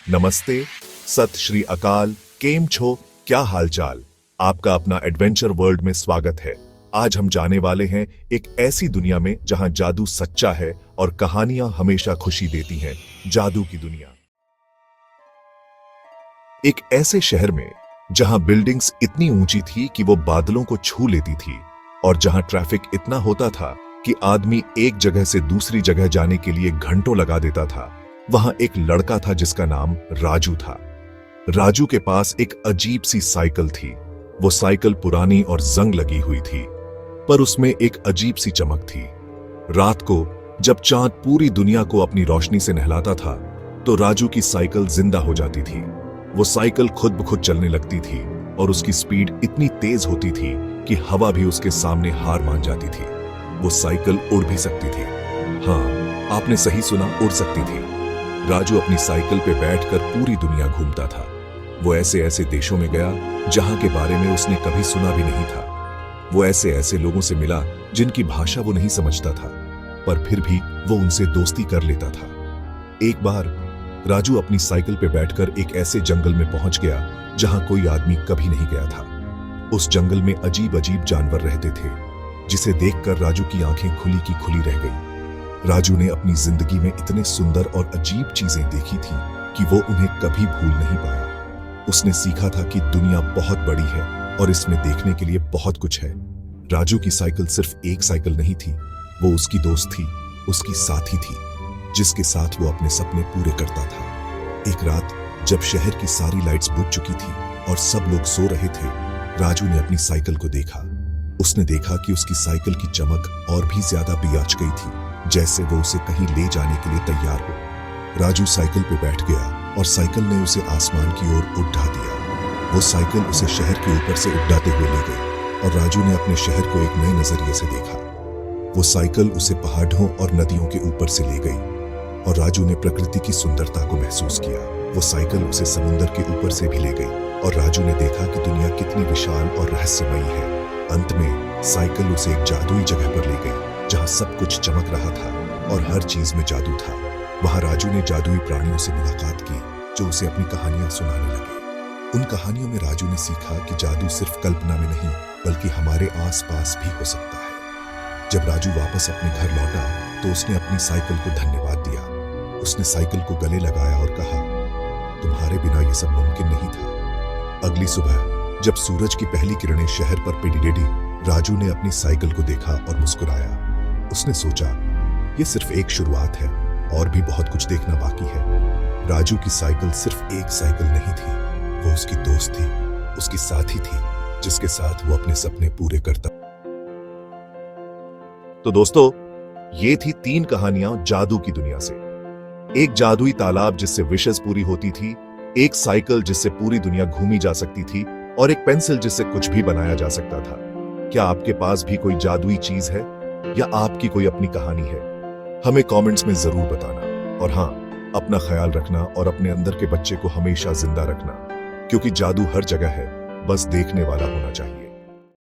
नमस्ते, सत श्री अकाल, केम छो, क्या हालचाल। आपका अपना एडवेंचर वर्ल्ड में स्वागत है। आज हम जाने वाले हैं एक ऐसी दुनिया में जहां जादू सच्चा है और कहानियां हमेशा खुशी देती हैं। जादू की दुनिया। एक ऐसे शहर में जहां बिल्डिंग्स इतनी ऊंची थी कि वो बादलों को छू लेती थी और जहां ट्रैफिक इतना होता था कि आदमी एक जगह से दूसरी जगह जाने के लिए घंटों लगा देता था, वहां एक लड़का था जिसका नाम राजू था। राजू के पास एक अजीब सी साइकिल थी। वो साइकिल पुरानी और जंग लगी हुई थी, पर उसमें एक अजीब सी चमक थी। रात को जब चांद पूरी दुनिया को अपनी रोशनी से नहलाता था, तो राजू की साइकिल जिंदा हो जाती थी। वो साइकिल खुद ब खुद चलने लगती थी और उसकी स्पीड इतनी तेज होती थी कि हवा भी उसके सामने हार मान जाती थी। वो साइकिल उड़ भी सकती थी। हाँ, आपने सही सुना, उड़ सकती थी। राजू अपनी साइकिल पे बैठकर पूरी दुनिया घूमता था। वो ऐसे ऐसे देशों में गया जहां के बारे में उसने कभी सुना भी नहीं था। वो ऐसे ऐसे लोगों से मिला जिनकी भाषा वो नहीं समझता था, पर फिर भी वो उनसे दोस्ती कर लेता था। एक बार राजू अपनी साइकिल पे बैठकर एक ऐसे जंगल में पहुंच गया जहां कोई आदमी कभी नहीं गया था। उस जंगल में अजीब अजीब जानवर रहते थे, जिसे देखकर राजू की आंखें खुली की खुली रह गई। राजू ने अपनी जिंदगी में इतने सुंदर और अजीब चीजें देखी थी कि वो उन्हें कभी भूल नहीं पाया। उसने सीखा था कि दुनिया बहुत बड़ी है और इसमें देखने के लिए बहुत कुछ है। राजू की साइकिल सिर्फ एक साइकिल नहीं थी, वो उसकी दोस्त थी, उसकी साथी थी, जिसके साथ वो अपने सपने पूरे करता था। एक रात जब शहर की सारी लाइट्स बुझ चुकी थी और सब लोग सो रहे थे, राजू ने अपनी साइकिल को देखा। उसने देखा कि उसकी साइकिल की चमक और भी ज्यादा बियाच गई थी, जैसे वो उसे कहीं ले जाने के लिए तैयार हो। राजू साइकिल पे बैठ गया और साइकिल ने उसे आसमान की ओर उड़ा दिया। वो साइकिल उसे शहर के ऊपर से उड़ाते हुए ले गई और राजू ने अपने शहर को एक नए नजरिए से देखा। वो साइकिल उसे पहाड़ों और नदियों के ऊपर से ले गई और राजू ने प्रकृति की सुंदरता को महसूस किया। वो साइकिल उसे समुद्र के ऊपर से भी ले गई और राजू ने देखा कि दुनिया कितनी विशाल और रहस्यमयी है। अंत में साइकिल उसे एक जादुई जगह पर ले गई जहां सब कुछ चमक रहा था और हर चीज में जादू था। वहां राजू ने जादुई प्राणियों से मुलाकात की जो उसे अपनी कहानियां सुनाने लगे। उन कहानियों में राजू ने सीखा कि जादू सिर्फ कल्पना में नहीं बल्कि हमारे आसपास भी हो सकता है। जब राजू वापस अपने घर लौटा तो उसने अपनी साइकिल को धन्यवाद दिया। उसने साइकिल को गले लगाया और कहा, तुम्हारे बिना यह सब मुमकिन नहीं था। अगली सुबह जब सूरज की पहली किरणें शहर पर पिटी, राजू ने अपनी साइकिल को देखा और मुस्कुराया। उसने सोचा, यह सिर्फ एक शुरुआत है और भी बहुत कुछ देखना बाकी है। राजू की साइकिल सिर्फ एक साइकिल नहीं थी, वो उसकी दोस्त थी, उसकी साथी थी, जिसके साथ वो अपने सपने पूरे करता। तो दोस्तों, ये थी 3 कहानियां जादू की दुनिया से। एक जादुई तालाब जिससे विशेष पूरी होती थी, एक साइकिल जिससे पूरी दुनिया घूमी जा सकती थी और एक पेंसिल जिससे कुछ भी बनाया जा सकता था। क्या आपके पास भी कोई जादुई चीज है या आपकी कोई अपनी कहानी है? हमें कमेंट्स में जरूर बताना। और हाँ, अपना ख्याल रखना और अपने अंदर के बच्चे को हमेशा जिंदा रखना, क्योंकि जादू हर जगह है, बस देखने वाला होना चाहिए।